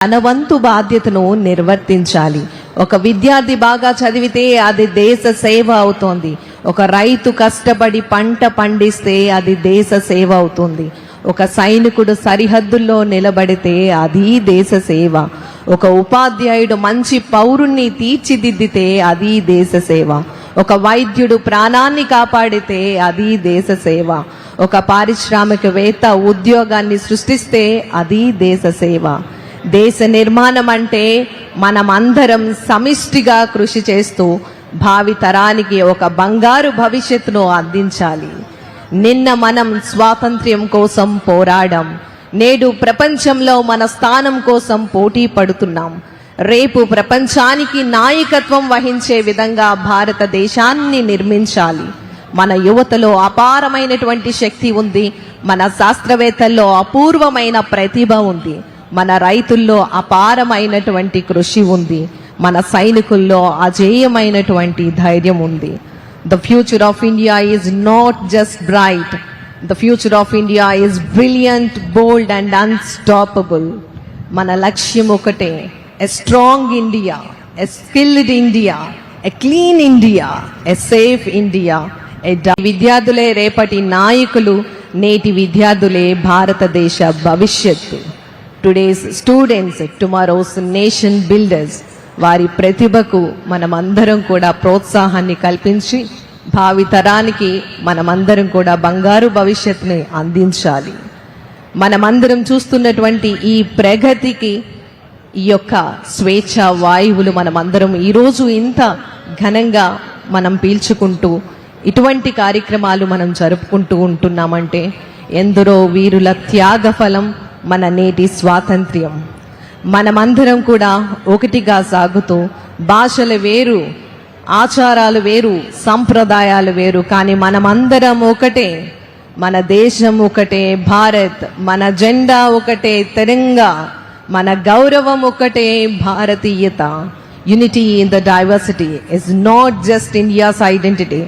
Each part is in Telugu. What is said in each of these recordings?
తన వంతు బాధ్యతను నిర్వర్తించాలి. ఒక విద్యార్థి బాగా చదివితే అది దేశ సేవ అవుతోంది. ఒక రైతు కష్టపడి పంట పండిస్తే అది దేశ సేవ అవుతుంది. ఒక సైనికుడు సరిహద్దుల్లో నిలబడితే అది దేశ సేవ. ఒక ఉపాధ్యాయుడు మంచి పౌరుణ్ణి తీర్చిదిద్దితే అది దేశ సేవ. ఒక వైద్యుడు ప్రాణాన్ని కాపాడితే అది దేశ సేవ. ఒక పారిశ్రామికవేత్త ఉద్యోగాన్ని సృష్టిస్తే అది దేశ సేవ. దేశ నిర్మాణం అంటే మనమందరం సమిష్టిగా కృషి చేస్తూ భావి తరానికి ఒక బంగారు భవిష్యత్తును అందించాలి. నిన్న మనం స్వాతంత్ర్యం కోసం పోరాడాం. నేడు ప్రపంచంలో మన స్థానం కోసం పోటీ పడుతున్నాం. రేపు ప్రపంచానికి నాయకత్వం వహించే విధంగా భారతదేశాన్ని నిర్మించాలి. మన యువతలో అపారమైనటువంటి శక్తి ఉంది. మన శాస్త్రవేత్తల్లో అపూర్వమైన ప్రతిభ ఉంది. మన రైతుల్లో అపారమైనటువంటి కృషి ఉంది. మన సైనికుల్లో అజేయమైనటువంటి ధైర్యం ఉంది. The future of India is not just bright. The future of India is brilliant, bold and unstoppable. మన లక్ష్యం ఒకటే, a strong India, a skilled India, a clean India, a safe India. విద్యార్థులే రేపటి నాయకులు, నేటి విద్యార్థులే భారతదేశ భవిష్యత్తు. Today's students, tomorrow's nation builders. వారి ప్రతిభకు మనమందరం కూడా ప్రోత్సాహాన్ని కల్పించి భావి తరానికి మనమందరం కూడా బంగారు భవిష్యత్తుని అందించాలి. మనమందరం చూస్తున్నటువంటి ఈ ప్రగతికి ఈ యొక్క స్వేచ్ఛ వాయువులు మనమందరం ఈరోజు ఇంత ఘనంగా మనం పీల్చుకుంటూ ఇటువంటి కార్యక్రమాలు మనం జరుపుకుంటూ ఉంటున్నామంటే ఎందరో వీరుల త్యాగ ఫలం మన నేటి స్వాతంత్ర్యం. మనమందరం కూడా ఒకటిగా సాగుతూ భాషలు వేరు, ఆచారాలు వేరు, సంప్రదాయాలు వేరు, కానీ మనమందరం ఒకటే. మన దేశం ఒకటే భారత్, మన జెండా ఒకటే తిరంగా, మన గౌరవం ఒకటే భారతీయత. Unity in the diversity is not just India's identity,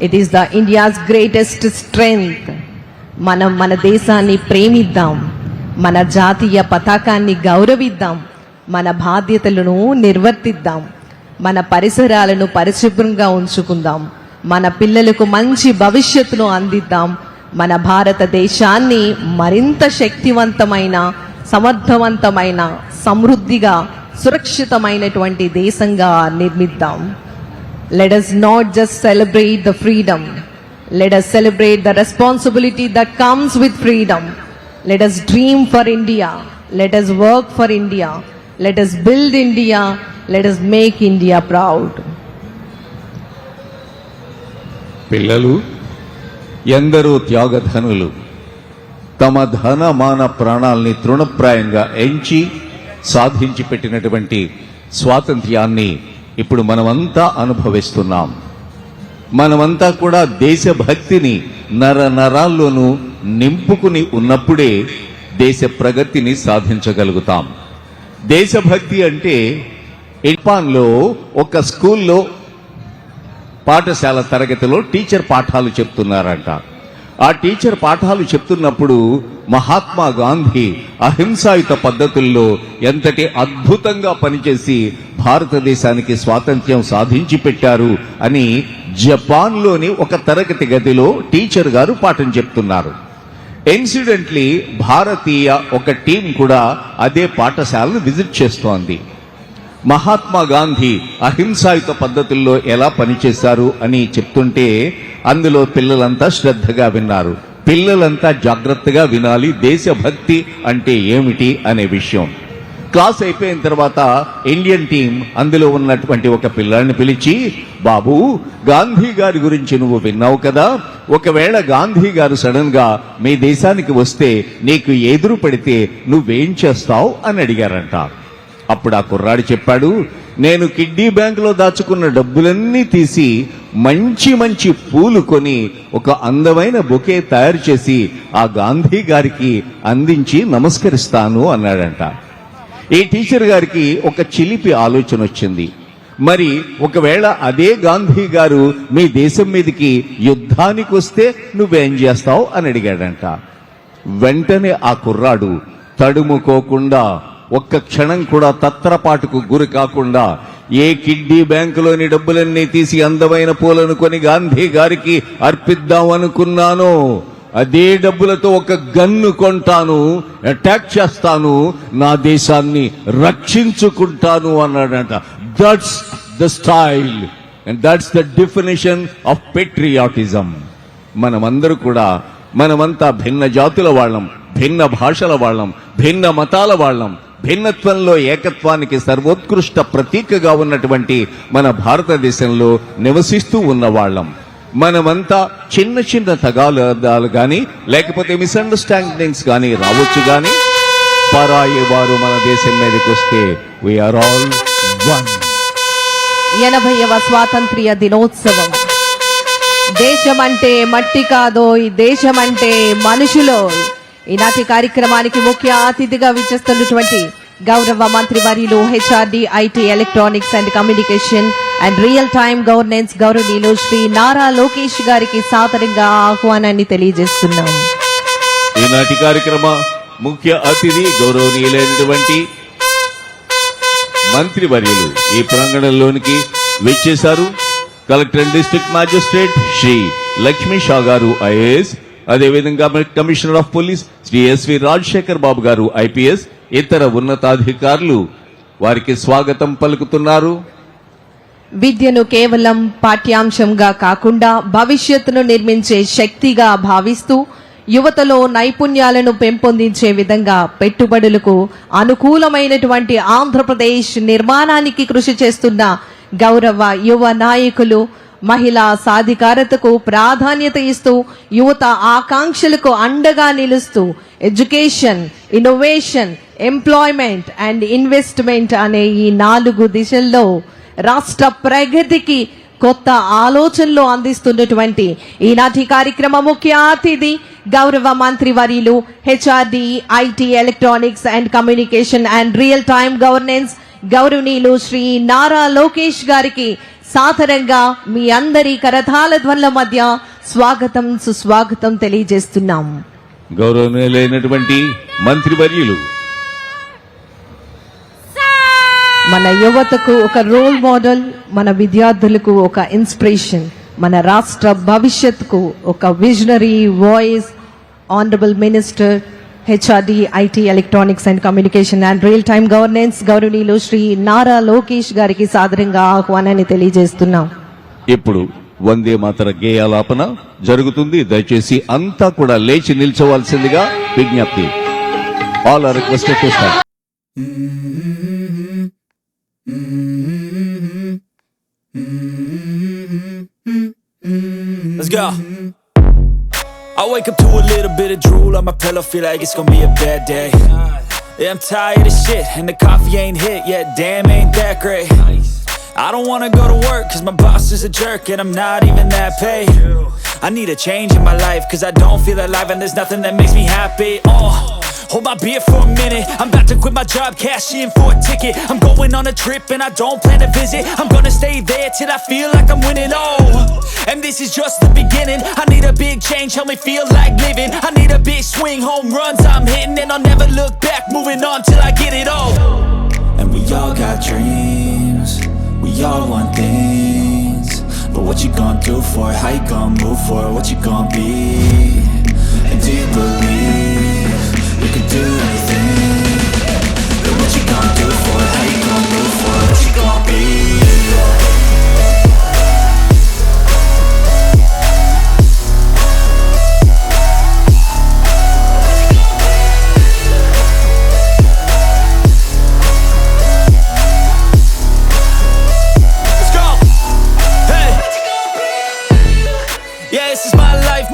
it is the India's greatest strength. మనం మన దేశాన్ని ప్రేమిద్దాం, మన జాతీయ పతాకాన్ని గౌరవిద్దాం, మన బాధ్యతలను నిర్వర్తిద్దాం, మన పరిసరాలను పరిశుభ్రంగా ఉంచుకుందాం, మన పిల్లలకు మంచి భవిష్యత్తును అందిద్దాం, మన భారతదేశాన్ని మరింత శక్తివంతమైన, సమర్థవంతమైన, సమృద్ధిగా, సురక్షితమైనటువంటి దేశంగా నిర్మిద్దాం. Let us not just celebrate the freedom, let us celebrate the responsibility that comes with freedom. Let us dream for India. Let us work for India. Let us build India. Let us make India proud. పిల్లలు ఎందరో త్యాగధనులు తమ ధన మాన ప్రాణాల్ని తృణప్రాయంగా ఎంచి సాధించి పెట్టినటువంటి స్వాతంత్ర్యాన్ని ఇప్పుడు మనమంతా అనుభవిస్తున్నాం. మనమంతా కూడా దేశభక్తిని నరాల్లోనూ నింపుకుని ఉన్నప్పుడే దేశ ప్రగతిని సాధించగలుగుతాం. దేశభక్తి అంటే జపాన్లో ఒక స్కూల్లో పాఠశాల తరగతిలో టీచర్ పాఠాలు చెప్తున్నారంట. ఆ టీచర్ పాఠాలు చెప్తున్నప్పుడు మహాత్మా గాంధీ అహింసాయుత పద్ధతుల్లో ఎంతటి అద్భుతంగా పనిచేసి భారతదేశానికి స్వాతంత్ర్యం సాధించి పెట్టారు అని జపాన్లోని ఒక తరగతి గదిలో టీచర్ గారు పాఠం చెప్తున్నారు. ఇన్సిడెంట్లీ భారతీయ ఒక టీం కూడా అదే పాఠశాలను విజిట్ చేస్తోంది. మహాత్మా గాంధీ అహింసాయుత పద్ధతుల్లో ఎలా పనిచేశారు అని చెప్తుంటే అందులో పిల్లలంతా శ్రద్ధగా విన్నారు. పిల్లలంతా జాగ్రత్తగా వినాలి దేశభక్తి అంటే ఏమిటి అనే విషయం. క్లాస్ అయిపోయిన తర్వాత ఇండియన్ టీం అందులో ఉన్నటువంటి ఒక పిల్లాడిని పిలిచి, బాబు, గాంధీ గారి గురించి నువ్వు విన్నావు కదా, ఒకవేళ గాంధీ గారు సడన్ గా మీ దేశానికి వస్తే నీకు ఎదురు పడితే నువ్వేం చేస్తావు అని అడిగారంట. అప్పుడు ఆ కుర్రాడు చెప్పాడు, నేను కిడ్నీ బ్యాంకులో దాచుకున్న డబ్బులన్నీ తీసి మంచి మంచి పూలు కొని ఒక అందమైన బొకే తయారు చేసి ఆ గాంధీ గారికి అందించి నమస్కరిస్తాను అన్నాడంట. ఈ టీచర్ గారికి ఒక చిలిపి ఆలోచన వచ్చింది. మరి ఒకవేళ అదే గాంధీ గారు మీ దేశం మీదకి యుద్ధానికి వస్తే నువ్వేం చేస్తావు అని అడిగాడంట. వెంటనే ఆ కుర్రాడు తడుముకోకుండా ఒక్క క్షణం కూడా తత్రపాటుకు గురి కాకుండా ఏ కిడ్నీ బ్యాంకులోని డబ్బులన్నీ తీసి అందమైన పూలను కొని గాంధీ గారికి అర్పిద్దాం అనుకున్నానో అదే డబ్బులతో ఒక గన్ను కొంటాను, అటాక్ చేస్తాను, నా దేశాన్ని రక్షించుకుంటాను అన్నాడట. That's the style and that's the definition of patriotism. మనమంతా భిన్న జాతుల వాళ్ళం, భిన్న భాషల వాళ్ళం, భిన్న మతాల వాళ్ళం. భిన్నత్వంలో ఏకత్వానికి సర్వోత్కృష్ట ప్రతీకగా ఉన్నటువంటి మన భారతదేశంలో నివసిస్తూ ఉన్న వాళ్ళం. మనమంతా చిన్న చిన్న తగాదాలు గాని లేకపోతే మిస్అండర్స్టాండింగ్స్ గాని రావచ్చు గాని పరాయి వారు మన దేశం మీదకి వస్తే వీఆర్ ఆల్ వన్. 80వ స్వాతంత్ర్య దినోత్సవం. దేశమంటే మట్టి కాదో, ఈ దేశమంటే మనుషులో. ఈనాటి కార్యక్రమానికి ముఖ్య అతిథిగా విచ్చేస్తున్నటువంటి గౌరవ మంత్రివర్యులు HRD, IT, electronics and communication and real time governance గౌరవనీయులు శ్రీ నారా లోకేష్ గారికి సాదరంగా ఆహ్వానాన్ని తెలియజేస్తున్నాం. ఈనాటి కార్యక్రమ ముఖ్య అతిథి గౌరవనీయులైనటువంటి మంత్రివర్యులు ఈ ప్రాంగణంలోనికి విచ్చేశారు. Collector and district magistrate Shri Lakshmi Shah గారు ఐఏఎస్, అదేవిధంగా commissioner of police Shri SV Rajasekhar Babu గారు ఐపీఎస్, ఇతర ఉన్నతాధికారులు వారికి స్వాగతం పలుకుతున్నారు. విద్యను కేవలం పాఠ్యాంశంగా కాకుండా భవిష్యత్తును నిర్మించే శక్తిగా భావిస్తూ యువతలో నైపుణ్యాలను పెంపొందించే విధంగా పెట్టుబడులకు అనుకూలమైనటువంటి ఆంధ్రప్రదేశ్ నిర్మాణానికి కృషి చేస్తున్న గౌరవ యువ నాయకులు, మహిళా సాధికారతకు ప్రాధాన్యత ఇస్తూ యువత ఆకాంక్షలకు అండగా నిలుస్తూ education, innovation, employment and investment అనే ఈ 4 దిశల్లో రాష్ట్ర ప్రగతికి కొత్త ఆలోచనలు అందిస్తున్నటువంటి ఈనాటి కార్యక్రమ ముఖ్య అతిథి గౌరవ మంత్రివర్యులు HRD, IT, electronics and communication and real time governance గౌరవనీయులు శ్రీ నారా లోకేష్ గారికి సాదరంగా మీ అందరి కరతాళ ధ్వనుల మధ్య స్వాగతం, సుస్వాగతం తెలియజేస్తున్నాం. గౌరవనీయులైనటువంటి మంత్రివర్యులు మన యువతకు ఒక రోల్ మోడల్, మన విద్యార్థులకు ఒక ఇన్స్పిరేషన్, మన రాష్ట్ర భవిష్యత్తుకు ఒక visionary voice honourable minister HRD, IT, electronics and communication and real time governance గౌరవనీయులు శ్రీ నారా లోకేష్ గారికి సాదరంగా ఆహ్వానాన్ని తెలియజేస్తున్నాం. ఇప్పుడు వందే మాతర గేయాలాపన జరుగుతుంది. దయచేసి అంతా కూడా లేచి నిల్చోవాల్సిందిగా విజ్ఞప్తి. All are requested to stand. Let's go. I wake up to a little bit of drool on my pillow, feel like it's gonna be a bad day. Yeah, I'm tired of shit and the coffee ain't hit yet, damn ain't that great. I don't wanna go to work cause my boss is a jerk and I'm not even that paid. I need a change in my life cause I don't feel alive and there's nothing that makes me happy. Hold my beer for a minute, I'm about to quit my job, cash in for a ticket. I'm going on a trip and I don't plan to visit. I'm gonna stay there till I feel like I'm winning, and this is just the beginning. I need a big change, help me feel like living. I need a big swing, home runs I'm hitting, and I'll never look back, moving on till I get it all. And we all got dreams, we all want things, but what you gonna do for it, how you gonna move for it, what you gonna be, and do you believe you can do anything, but what you gonna do for it, how you gonna move for it, what you gonna be.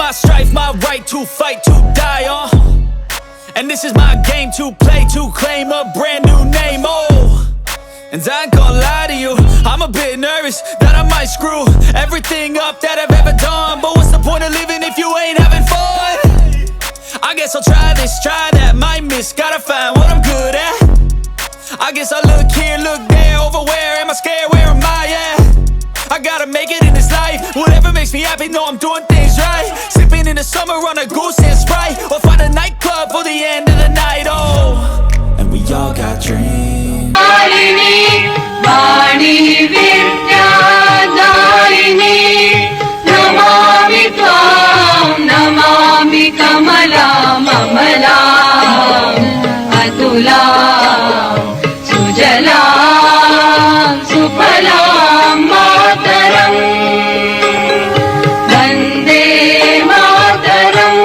My strife, my right to fight, to die on. And this is my game to play, to claim a brand new name, And I ain't gonna lie to you, I'm a bit nervous that I might screw everything up that I've ever done. But what's the point of living if you ain't having fun? I guess I'll try this, try that, might miss, gotta find what I'm good at. I guess I look here, look there, over where am I scared, where am I at? I gotta make it in this life, whatever makes me happy, know I'm doing things right. Sipping in the summer on a goose and Sprite, or find a nightclub for the end of the night, And we all got dreams. Darini, Vani Vidyadarini, Namami Tvam, Namami Kamala, Mamala, Atula, Sujala, Supala, Mataram, Vande Mataram,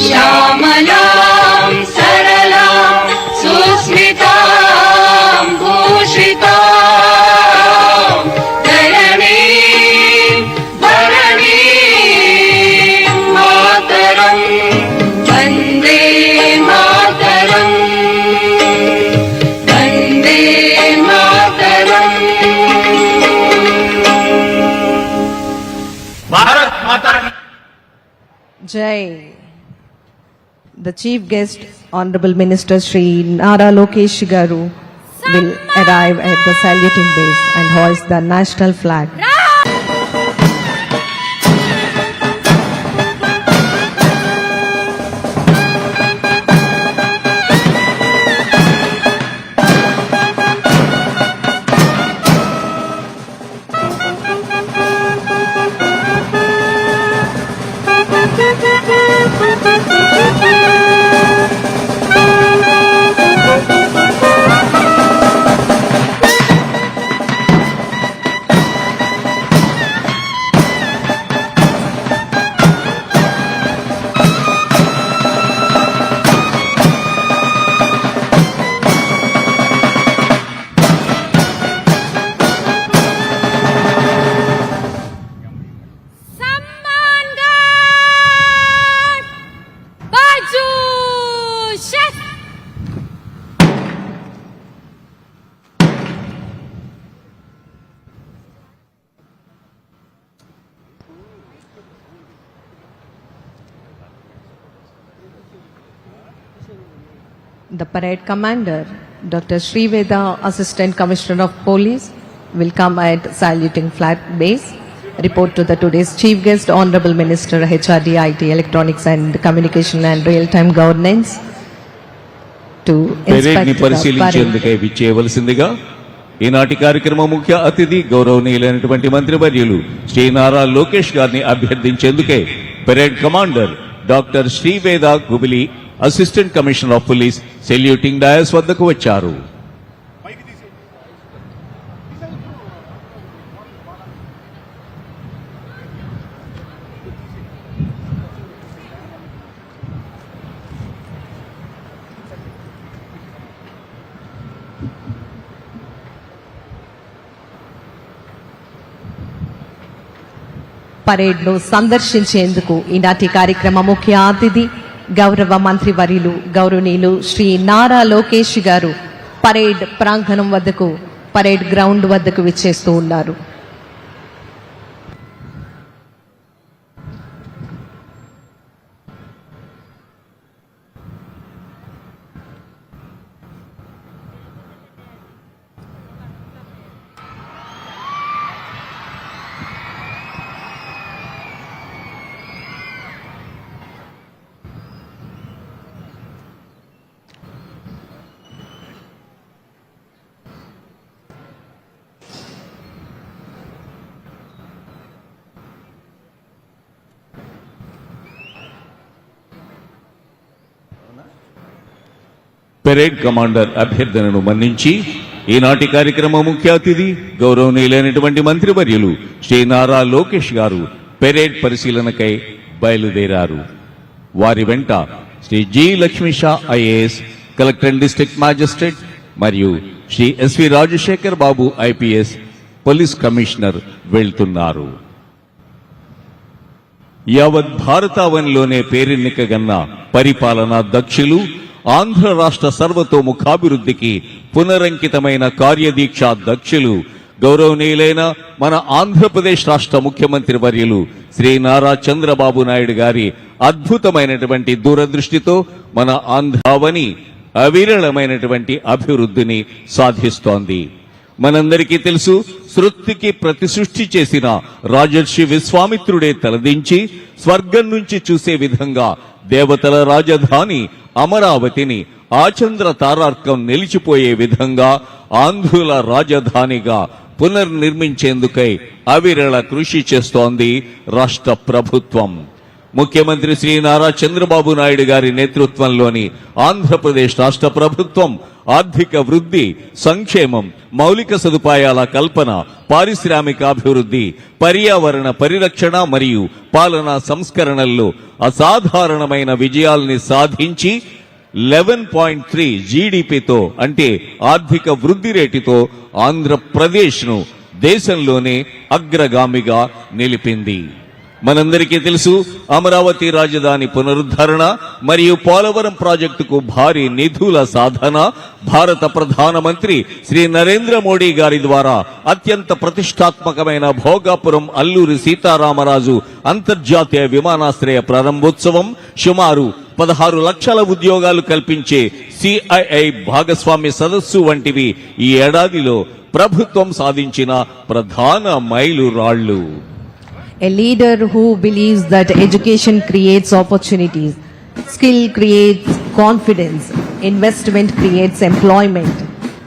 Shyaamalam, Saralam, Susmitam, Bhushitam, Dharaneem, Dharaneem, Mataram, Vande Mataram, Vande Mataram. Bharat माता की Jai. The chief guest, Honorable Minister Shri Nara Lokesh Garu, will arrive at the saluting base and hoist the national flag. Sammangat Baju Chef. The parade commander, Dr. Sriveda, Assistant Commissioner of Police, will come at saluting flag base. Report to the today's chief guest, Honorable Minister HRD, IT, Electronics and Communication and Real-Time Governance, to parade ని inspect the parade. పరిశీలించేందుకై విచ్చేయవలసిందిగా ఈనాటి కార్యక్రమ ముఖ్య అతిథి గౌరవనీయులైనటువంటి మంత్రివర్యులు శ్రీ నారా లోకేష్ గారిని అభ్యర్థించేందుకే parade commander doctor Sriveda Gubili, assistant commissioner of police saluting dais వద్దకు వచ్చారు. పరేడ్ ను సందర్శించేందుకు ఈనాటి కార్యక్రమ ముఖ్య అతిథి గౌరవ మంత్రి వర్యులు గౌరవనీయులు శ్రీ నారా లోకేష్ గారు పరేడ్ ప్రాంగణం వద్దకు, పరేడ్ గ్రౌండ్ వద్దకు విచ్చేస్తూ ఉన్నారు. పెరేడ్ కమాండర్ అభ్యర్థనను మన్నించి ఈనాటి కార్యక్రమ ముఖ్య అతిథి గౌరవనీయులైనటువంటి మంత్రివర్యులు శ్రీ నారా లోకేష్ గారు పెరేడ్ పరిశీలనకై బయలుదేరారు. వారి వెంట Shri G Lakshmisha IAS, collector and district magistrate, మరియు Shri SV Rajasekhar Babu IPS, police commissioner వెళ్తున్నారు. యావత్ భారతావనిలోనే పేరెన్నికగన్న పరిపాలనా దక్షులు, ఆంధ్ర రాష్ట్ర సర్వతోముఖాభివృద్ధికి పునరంకితమైన కార్యదీక్షా దక్షులు, గౌరవనీయులైన మన ఆంధ్రప్రదేశ్ రాష్ట్ర ముఖ్యమంత్రి వర్యులు శ్రీ నారా చంద్రబాబు నాయుడు గారి అద్భుతమైనటువంటి దూరదృష్టితో మన ఆంధ్రావని అవిరళమైనటువంటి అభివృద్ధిని సాధిస్తోంది. మనందరికీ తెలుసు, సృష్టికి ప్రతి సృష్టి చేసిన రాజర్షి విశ్వామిత్రుడే తలదించి స్వర్గం నుంచి చూసే విధంగా దేవతల రాజధాని అమరావతిని ఆచంద్ర తారార్కం నిలిచిపోయే విధంగా ఆంధ్రుల రాజధానిగా పునర్నిర్మించేందుకై అవిరళ కృషి చేస్తోంది రాష్ట్ర ప్రభుత్వం. ముఖ్యమంత్రి శ్రీ నారా చంద్రబాబు నాయుడు గారి నేతృత్వంలోని ఆంధ్రప్రదేశ్ రాష్ట్ర ప్రభుత్వం ఆర్థిక వృద్ధి, సంక్షేమం, మౌలిక సదుపాయాల కల్పన, పారిశ్రామికాభివృద్ధి, పర్యావరణ పరిరక్షణ మరియు పాలనా సంస్కరణల్లో అసాధారణమైన విజయాల్ని సాధించి 11.3 జీడీపీతో అంటే ఆర్థిక వృద్ధి రేటుతో ఆంధ్రప్రదేశ్ను దేశంలోనే అగ్రగామిగా నిలిపింది. మనందరికీ తెలుసు, అమరావతి రాజధాని పునరుద్ధరణ మరియు పోలవరం ప్రాజెక్టుకు భారీ నిధుల సాధన భారత ప్రధానమంత్రి శ్రీ నరేంద్ర మోడీ గారి ద్వారా అత్యంత ప్రతిష్టాత్మకమైన భోగాపురం అల్లూరి సీతారామరాజు అంతర్జాతీయ విమానాశ్రయ ప్రారంభోత్సవం, సుమారు 16 లక్షల ఉద్యోగాలు కల్పించే సిఐఐ భాగస్వామ్య సదస్సు వంటివి ఈ ఏడాదిలో ప్రభుత్వం సాధించిన ప్రధాన మైలురాళ్లు. A leader who believes that education creates opportunities, skill creates confidence, investment creates employment,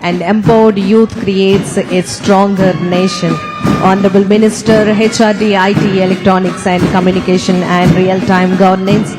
and empowered youth creates a stronger nation. Honorable Minister, HRD, IT, Electronics and Communication and Real-Time Governance,